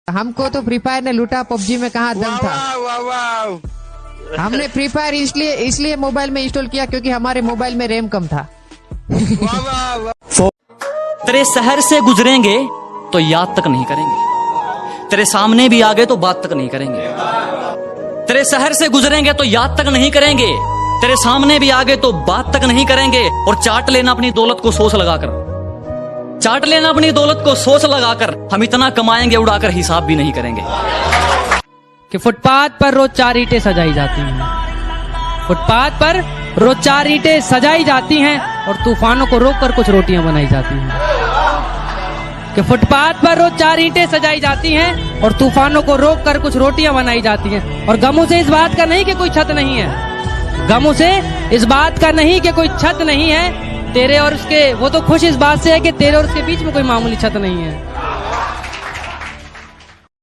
हमको तो free fire ने लूटा, पबजी में कहाँ दम था। हमने फ्री फायर इसलिए मोबाइल में इंस्टॉल किया क्योंकि हमारे मोबाइल में रैम कम था। तेरे शहर से गुजरेंगे तो याद तक नहीं करेंगे, तेरे सामने भी आ गए तो बात तक नहीं करेंगे। तेरे शहर से गुजरेंगे तो याद तक नहीं करेंगे, तेरे सामने भी आ गए तो बात तक नहीं करेंगे। और चाट लेना अपनी दौलत को सोच लगाकर, चाट लेना अपनी दौलत को सोच लगाकर। हम इतना कमाएंगे उड़ाकर हिसाब भी नहीं करेंगे। कि फुटपाथ पर रोज 4 ईंटें सजाई जाती हैं, फुटपाथ पर रोज 4 ईंटें सजाई जाती हैं और तूफानों को रोककर कुछ रोटियां बनाई जाती हैं। कि फुटपाथ पर रोज 4 ईंटें सजाई जाती हैं और तूफानों को रोककर कुछ रोटियां बनाई जाती हैं। और गमों से इस बात का नहीं कि कोई छत नहीं है, गमों से इस बात का नहीं कि कोई छत नहीं है तेरे और उसके, वो तो खुश इस बात से है कि तेरे और उसके बीच में कोई मामूली छत नहीं है।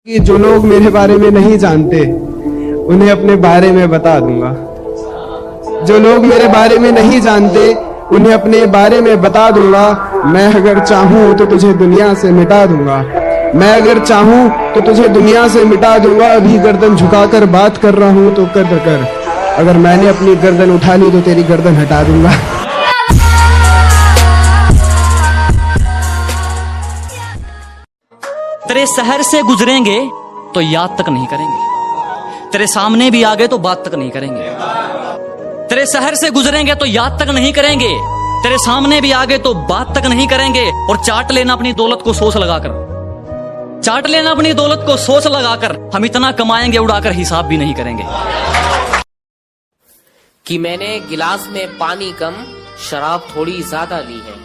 कि जो लोग मेरे बारे में नहीं जानते उन्हें अपने बारे में बता दूंगा, जो लोग मेरे बारे में नहीं जानते उन्हें अपने बारे में बता दूंगा। मैं अगर चाहूं तो तुझे दुनिया से मिटा दूंगा, मैं अगर चाहूं तो तुझे दुनिया से मिटा दूंगा। अभी गर्दन झुकाकर बात कर रहा हूं तो कद्र कर, अगर मैंने अपनी गर्दन उठा ली तो तेरी गर्दन हटा दूंगा। तेरे शहर से गुजरेंगे तो याद तक नहीं करेंगे, तेरे सामने भी आ गए तो बात तक नहीं करेंगे। तेरे शहर से गुजरेंगे तो याद तक नहीं करेंगे, तेरे सामने भी आ गए तो बात तक नहीं करेंगे। और चाट लेना अपनी दौलत को सोच लगाकर, चाट लेना अपनी दौलत को सोच लगाकर। हम इतना कमाएंगे उड़ाकर हिसाब भी नहीं करेंगे। कि मैंने गिलास में पानी कम शराब थोड़ी ज्यादा ली है,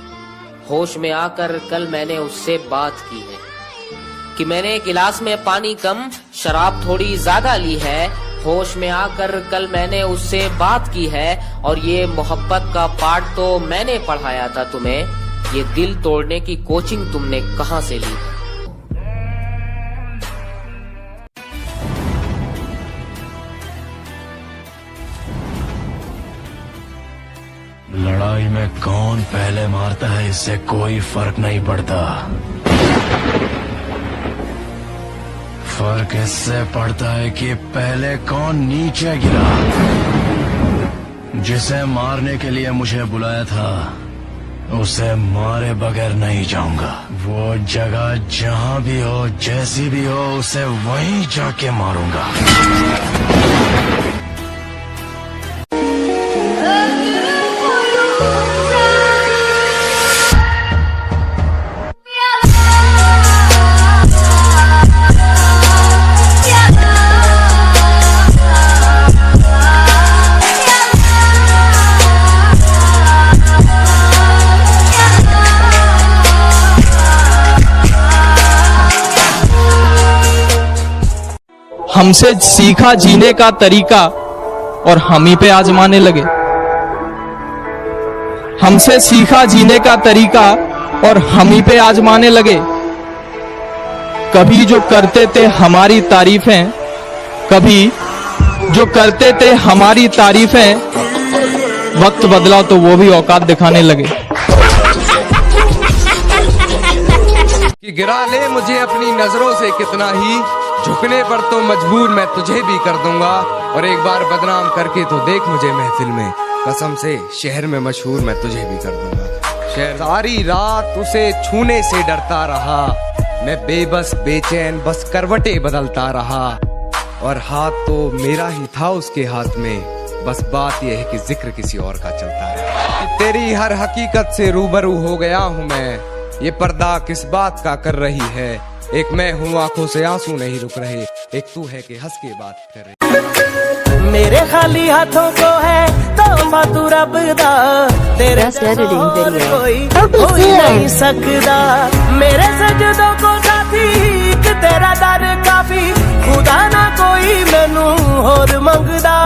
होश में आकर कल मैंने उससे बात की है। कि मैंने गिलास में पानी कम शराब थोड़ी ज्यादा ली है, होश में आकर कल मैंने उससे बात की है। और ये मोहब्बत का पाठ तो मैंने पढ़ाया था तुम्हें, ये दिल तोड़ने की कोचिंग तुमने कहां से ली है। लड़ाई में कौन पहले मारता है इससे कोई फर्क नहीं पड़ता, फर्क इससे पड़ता है कि पहले कौन नीचे गिरा। जिसे मारने के लिए मुझे बुलाया था उसे मारे बगैर नहीं जाऊंगा। वो जगह जहां भी हो जैसी भी हो उसे वहीं जाके मारूंगा। हमसे सीखा जीने का तरीका और हम ही पे आजमाने लगे, हमसे सीखा जीने का तरीका और हम ही पे आजमाने लगे। कभी जो करते थे हमारी तारीफें, कभी जो करते थे हमारी तारीफें, वक्त बदला तो वो भी औकात दिखाने लगे। कि गिरा ले मुझे अपनी नजरों से कितना ही, झुकने पर तो मजबूर मैं तुझे भी कर दूंगा। और एक बार बदनाम करके तो देख मुझे महफिल में, कसम से शहर में मशहूर मैं तुझे भी कर दूंगा। शहर सारी रात उसे छूने से डरता रहा, मैं बेबस बेचैन बस करवटें बदलता रहा। और हाथ तो मेरा ही था उसके हाथ में, बस बात यह है कि जिक्र किसी और का चलता है। तेरी हर हकीकत से रूबरू हो गया हूँ मैं, ये पर्दा किस बात का कर रही है। एक मैं हूँ आंखों से आंसू नहीं रुक रहे, एक तू है कि हंस के बात कर रही। मेरे खाली हाथों को है तो तू रब दा, तेरे कोई हो ही नहीं सकदा। मेरे सजदों को साथी तेरा दर काफी, खुदा ना कोई मैनू होर मंगदा।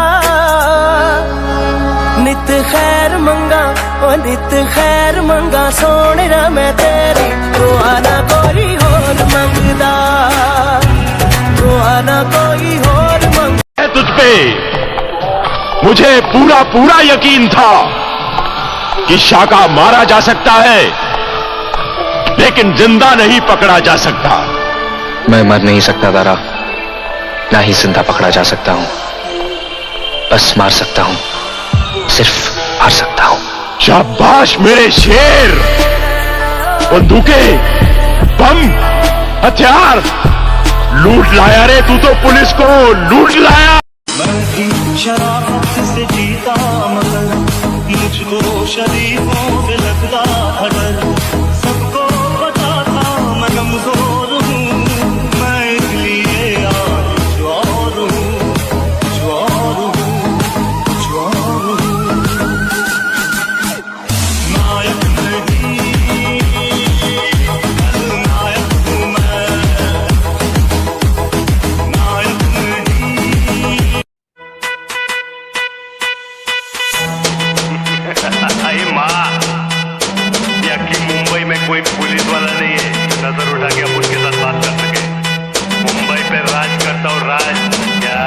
नित खैर मंगा ओ नित खैर मंगा सोने ना मैं तेरी, दुआ ना कोई होर मंगदा, दुआ ना कोई होर मंगदा। तुझ पे मुझे पूरा पूरा यकीन था कि शाका मारा जा सकता है लेकिन जिंदा नहीं पकड़ा जा सकता। मैं मर नहीं सकता दारा, ना ही जिंदा पकड़ा जा सकता हूं, बस मार सकता हूं, सिर्फ मार सकता हूं। शाबाश मेरे शेर। बंदूकें, बम, हथियार लूट लाया रे तू तो पुलिस को लूट लाया। मैं शराफत से जीता मगर मुझको शरीफों पे लगता है डर। सबको पता था मैं कमजोर हूँ, मैं इसलिए आज कुछ और हूँ, कुछ और हूँ, कुछ और हूँ। नायक नहीं, नायक हूँ मैं, नायक नहीं। अरे माँ, या कि मुंबई में कोई पुलिस वाला नहीं है जो नजर उठा के अब उसके साथ बात कर सके। मुंबई पे राज करता हूँ राज। क्या?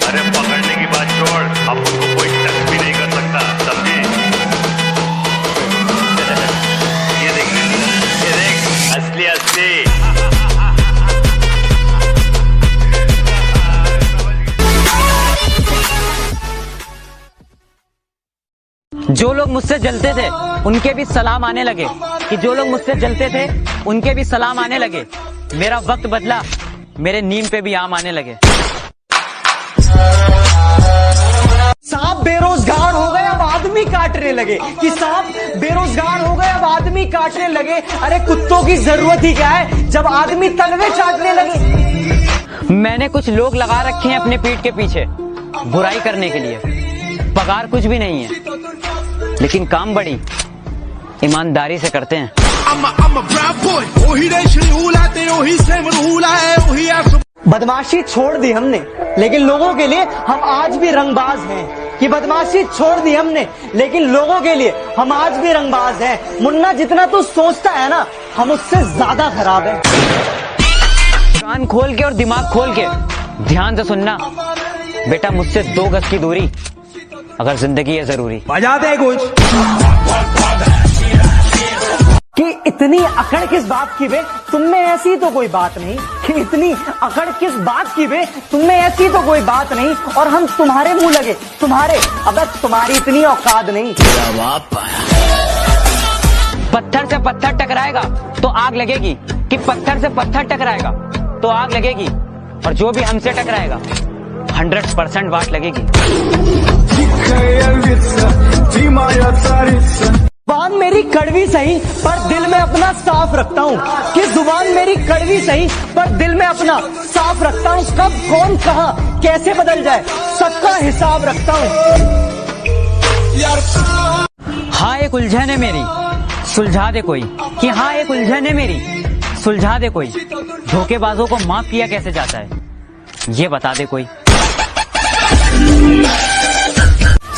अरे पकड़ने की बात छोड़, अब उसको कोई टच भी नहीं कर सकता, समझे? ये देख असली असली। जो लोग मुझसे जलते थे उनके भी सलाम आने लगे, कि जो लोग मुझसे जलते थे उनके भी सलाम आने लगे। मेरा वक्त बदला, मेरे नीम पे भी आम आने लगे। सांप बेरोजगार हो गए अब आदमी काटने लगे, कि सांप बेरोजगार हो गए अब आदमी काटने लगे। अरे कुत्तों की जरूरत ही क्या है जब आदमी तलवे चाटने लगे। मैंने कुछ लोग लगा रखे हैं अपने पीठ के पीछे बुराई करने के लिए। पगार कुछ भी नहीं है, लेकिन काम बड़ी ईमानदारी से करते हैं। बदमाशी छोड़ दी हमने, लेकिन लोगों के लिए हम आज भी रंगबाज हैं। कि बदमाशी छोड़ दी हमने, लेकिन लोगों के लिए हम आज भी रंगबाज हैं। मुन्ना जितना तू सोचता है ना, हम उससे ज्यादा खराब है। कान खोल के और दिमाग खोल के ध्यान से सुनना बेटा, मुझसे 2 गज की दूरी अगर जिंदगी है जरूरी। बजा दे कुछ। कि इतनी अकड़ किस बात की बे, तुम में ऐसी तो कोई बात नहीं। कि इतनी अकड़ किस बात की बे, तुम में ऐसी तो कोई बात नहीं। और हम तुम्हारे मुंह लगे, तुम्हारे, अब तुम्हारी इतनी औकात नहीं। पत्थर से पत्थर टकराएगा तो आग लगेगी, कि पत्थर से पत्थर टकराएगा तो आग लगेगी, और जो भी हमसे टकराएगा 100% वाट लगेगी। जुबान मेरी कड़वी सही पर दिल में अपना साफ रखता हूँ। कि जुबान मेरी कड़वी सही पर दिल में अपना साफ रखता हूँ। कब कौन कहाँ कैसे बदल जाए सबका हिसाब रखता हूँ। हाँ एक उलझन है मेरी, सुलझा दे कोई। कि हाँ एक उलझन है मेरी, सुलझा दे कोई। धोखेबाजों को माफ किया कैसे जाता है ये बता दे कोई।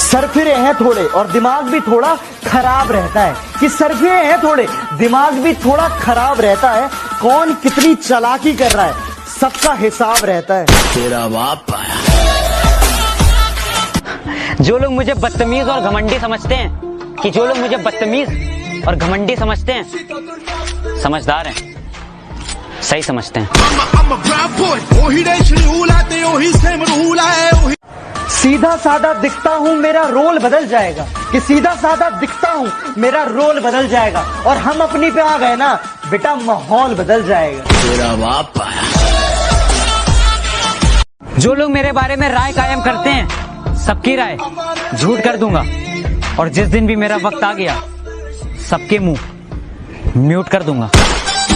सरफिरे हैं थोड़े और दिमाग भी थोड़ा खराब रहता है। कि सरफिरे हैं थोड़े, दिमाग भी थोड़ा खराब रहता है। कौन कितनी चालाकी कर रहा है सबका हिसाब रहता है। तेरा बाप आया। जो लोग मुझे बदतमीज और घमंडी समझते हैं, कि जो लोग मुझे बदतमीज और घमंडी समझते हैं, समझदार हैं, सही समझते हैं। सीधा साधा दिखता हूँ मेरा रोल बदल जाएगा। कि सीधा साधा दिखता हूँ मेरा रोल बदल जाएगा। और हम अपनी पे आ गए ना बेटा, माहौल बदल जाएगा। तेरा बाप आया। जो लोग मेरे बारे में राय कायम करते हैं, सबकी राय झूठ कर दूंगा। और जिस दिन भी मेरा वक्त आ गया, सबके मुंह म्यूट कर दूंगा।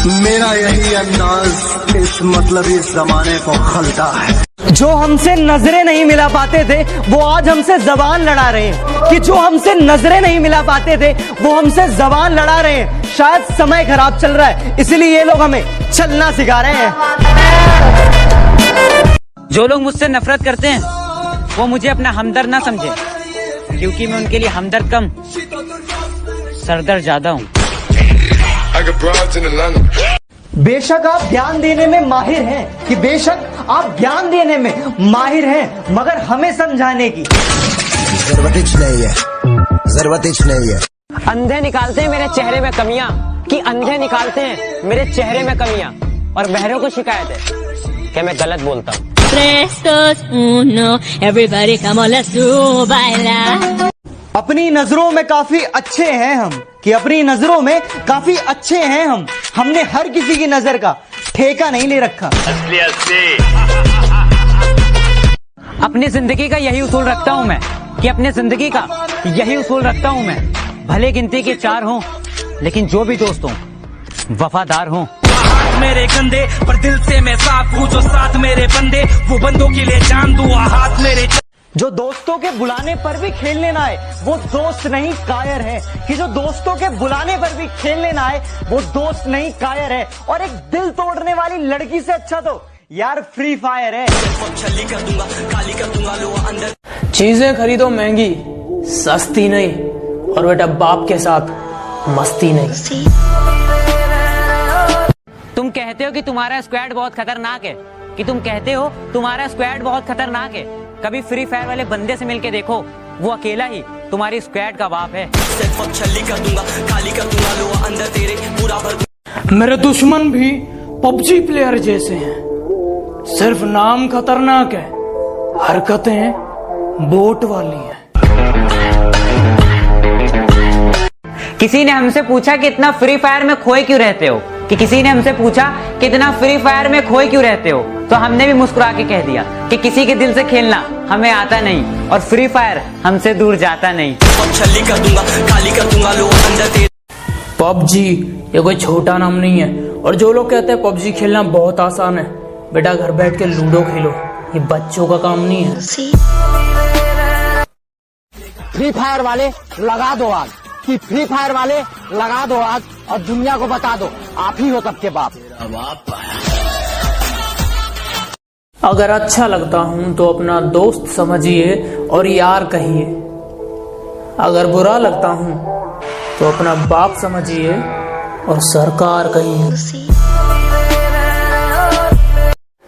मेरा यही अंदाज इस मतलब इस जमाने को खलता है। जो हमसे नजरें नहीं मिला पाते थे वो आज हमसे जबान लड़ा रहे हैं। कि जो हमसे नजरें नहीं मिला पाते थे वो हमसे जबान लड़ा रहे हैं। शायद समय खराब चल रहा है इसलिए ये लोग हमें चलना सिखा रहे हैं। जो लोग मुझसे नफरत करते हैं वो मुझे अपना हमदर्द ना समझे, क्योंकि मैं उनके लिए हमदर्द कम सरदर्द ज्यादा हूँ। बेशक आप ज्ञान देने में माहिर हैं, कि बेशक आप ज्ञान देने में माहिर हैं, मगर हमें समझाने की जरूरत नहीं है, जरूरत नहीं है। अंधे निकालते हैं मेरे चेहरे में कमियां, कि अंधे निकालते हैं मेरे चेहरे में कमियां। और बहरों को शिकायत है कि मैं गलत बोलता हूँ। अपनी नजरों में काफी अच्छे हैं हम, कि अपनी नजरों में काफी अच्छे हैं हम। हमने हर किसी की नजर का ठेका नहीं ले रखा। अपनी जिंदगी का यही उसूल रखता हूँ मैं, कि अपनी जिंदगी का यही उसूल रखता हूँ मैं। भले गिनती के 4 हों, लेकिन जो भी दोस्त हों वफादार हों। मेरे कंधे पर दिल से मैं साफ हूँ, जो साथ मेरे बंदे वो बंदों के लिए जान दूँ। हाथ मेरे जो दोस्तों के बुलाने पर भी खेलने ना आए वो दोस्त नहीं कायर है, कि जो दोस्तों के बुलाने पर भी खेलने ना आए वो दोस्त नहीं कायर है। और एक दिल तोड़ने वाली लड़की से अच्छा तो यार फ्री फायर है। चीजें खरीदो महंगी, सस्ती नहीं, और बेटा बाप के साथ मस्ती नहीं। तुम कहते हो कि तुम्हारा स्क्वाड बहुत खतरनाक है, कि तुम कहते हो तुम्हारा स्क्वाड बहुत खतरनाक है। कभी फ्री फायर वाले बंदे से मिलके देखो, वो अकेला ही तुम्हारी स्क्वाड का बाप है। मेरे दुश्मन भी पबजी प्लेयर जैसे हैं, सिर्फ नाम खतरनाक है, हरकतें बोट वाली हैं। किसी ने हमसे पूछा कि इतना फ्री फायर में खोए क्यों रहते हो, कि किसी ने हमसे पूछा कि इतना फ्री फायर में खोए क्यों रहते हो, तो हमने भी मुस्कुरा के कह दिया कि किसी के दिल से खेलना हमें आता नहीं, और फ्री फायर हमसे दूर जाता नहीं। पबजी ये कोई छोटा नाम नहीं है। और जो लोग कहते हैं पबजी खेलना बहुत आसान है, बेटा घर बैठ के लूडो खेलो, ये बच्चों का काम नहीं है। फ्री फायर वाले लगा दो आग, कि फ्री फायर वाले लगा दो आग और दुनिया को बता दो आप ही हो सबके बाप। अगर अच्छा लगता हूं तो अपना दोस्त समझिए और यार कहिए, अगर बुरा लगता हूं तो अपना बाप समझिए और सरकार कहिए।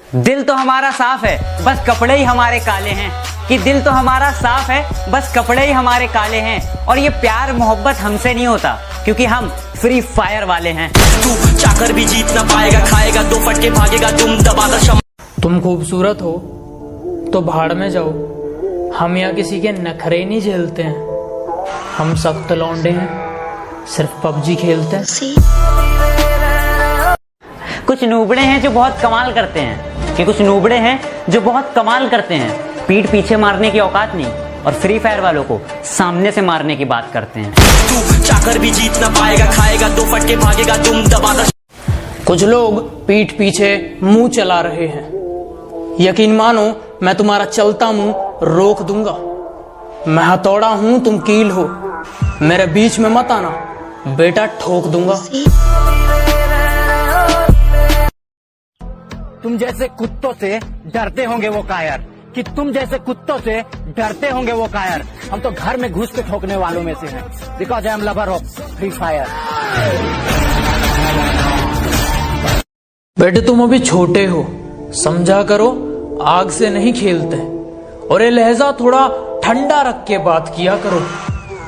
दिल तो हमारा साफ है, बस कपड़े ही हमारे काले हैं, कि दिल तो हमारा साफ है, बस कपड़े ही हमारे काले हैं। और ये प्यार मोहब्बत हमसे नहीं होता, क्योंकि हम फ्री फायर वाले हैं। तू चाकर भी जीत ना पाएगा, खाएगा 2 फटके भागेगा, तुम दबादा शम। तुम खूबसूरत हो तो भाड़ में जाओ, हम यहाँ किसी के नखरे नहीं झेलते हैं। हम सख्त लौंडे हैं, सिर्फ पबजी खेलते हैं। कुछ नूबड़े हैं जो बहुत कमाल करते हैं, कि कुछ नूबड़े हैं जो बहुत कमाल करते हैं। पीठ पीछे मारने की औकात नहीं, और फ्री फायर वालों को सामने से मारने की बात करते हैं। तू चाकर भी जीत ना पाएगा, खाएगा 2 फटके भागेगा, तुम दबादा। कुछ लोग पीठ पीछे मुंह चला रहे हैं, यकीन मानो मैं तुम्हारा चलता मुंह रोक दूंगा। मैं हथौड़ा हूं, तुम कील हो, मेरे बीच में मत आना, बेटा ठोक दूंगा। तुम जैसे कुत्तों से डरते होंगे वो कायर, कि तुम जैसे कुत्तों से डरते होंगे वो कायर। हम तो घर में घुस के ठोकने वालों में से हैं, because I am lover of free fire. बेटे तुम अभी छोटे हो, समझा करो, आग से नहीं खेलते, और ये लहजा थोड़ा ठंडा रख के बात किया करो।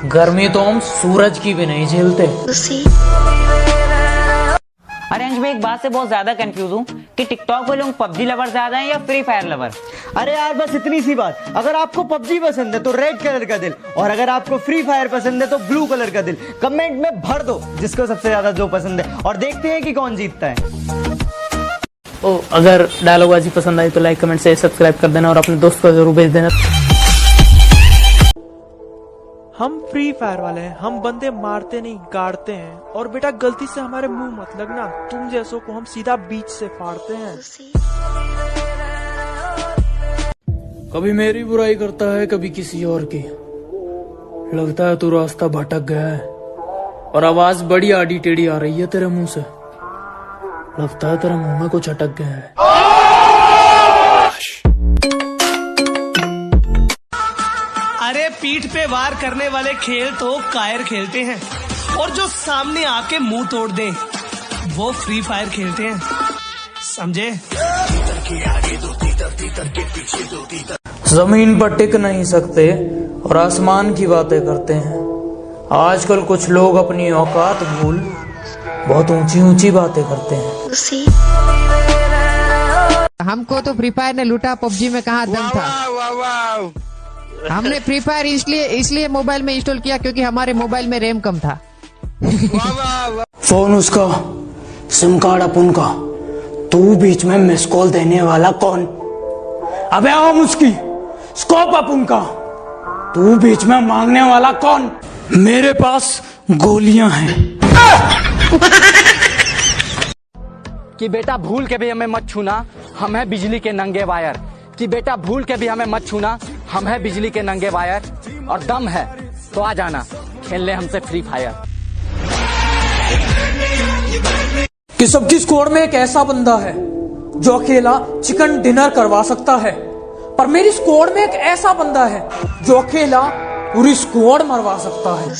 गर्मी तो हम सूरज की भी नहीं झेलते। अरे अंश, मैं एक बात से बहुत ज्यादा कंफ्यूज हूँ कि टिकटॉक पे लोग पबजी लवर ज्यादा हैं या फ्री फायर लवर। अरे यार बस इतनी सी बात, अगर आपको पबजी पसंद है तो रेड कलर का दिल, और अगर आपको फ्री फायर पसंद है तो ब्लू कलर का दिल कमेंट में भर दो, जिसको सबसे ज्यादा जो पसंद है, और देखते हैं कि कौन जीतता है। अगर डायलॉग बाजी पसंद आई तो लाइक कमेंट से सब्सक्राइब कर देना, और अपने दोस्त को जरूर भेज देना। हम फ्री फायर वाले हैं, हम बंदे मारते नहीं गाड़ते हैं। और बेटा गलती से हमारे मुंह मत लगना, तुम जैसों को हम सीधा बीच से फाड़ते हैं। कभी मेरी बुराई करता है, कभी किसी और की। लगता है तू रास्ता भटक गया है, और आवाज बड़ी आड़ी टेढ़ी आ रही है तेरे मुंह से। लगता है तेरे मुंह में कुछ अटक गया है। अरे पीठ पे वार करने वाले खेल तो कायर खेलते हैं, और जो सामने आके मुंह तोड़ दे वो फ्री फायर खेलते हैं, समझे? जमीन पर टिक नहीं सकते और आसमान की बातें करते हैं। आजकल कुछ लोग अपनी औकात भूल बहुत ऊंची ऊंची बातें करते हैं। हमको तो फ्री फायर ने लूटा, पबजी में कहाँ दम था। हमने फ्री फायर इसलिए मोबाइल में इंस्टॉल किया क्योंकि हमारे मोबाइल में रैम कम था। फोन उसका, सिम कार्ड अपन का, तू बीच में मिस कॉल देने वाला कौन? अबे आम उसकी, स्कोप अपन का, तू बीच में मांगने वाला कौन? मेरे पास गोलियां हैं। कि बेटा भूल के भी हमें मत छूना, हम है बिजली के नंगे वायर। कि बेटा भूल के भी हमें मत छूना, हम है बिजली के नंगे वायर। और दम है तो आ जाना, खेल ले हमसे फ्री फायर। कि सबकी स्क्वाड में एक ऐसा बंदा है जो अकेला चिकन डिनर करवा सकता है, पर मेरी स्क्वाड में एक ऐसा बंदा है जो अकेला पूरी स्क्वाड मरवा सकता है।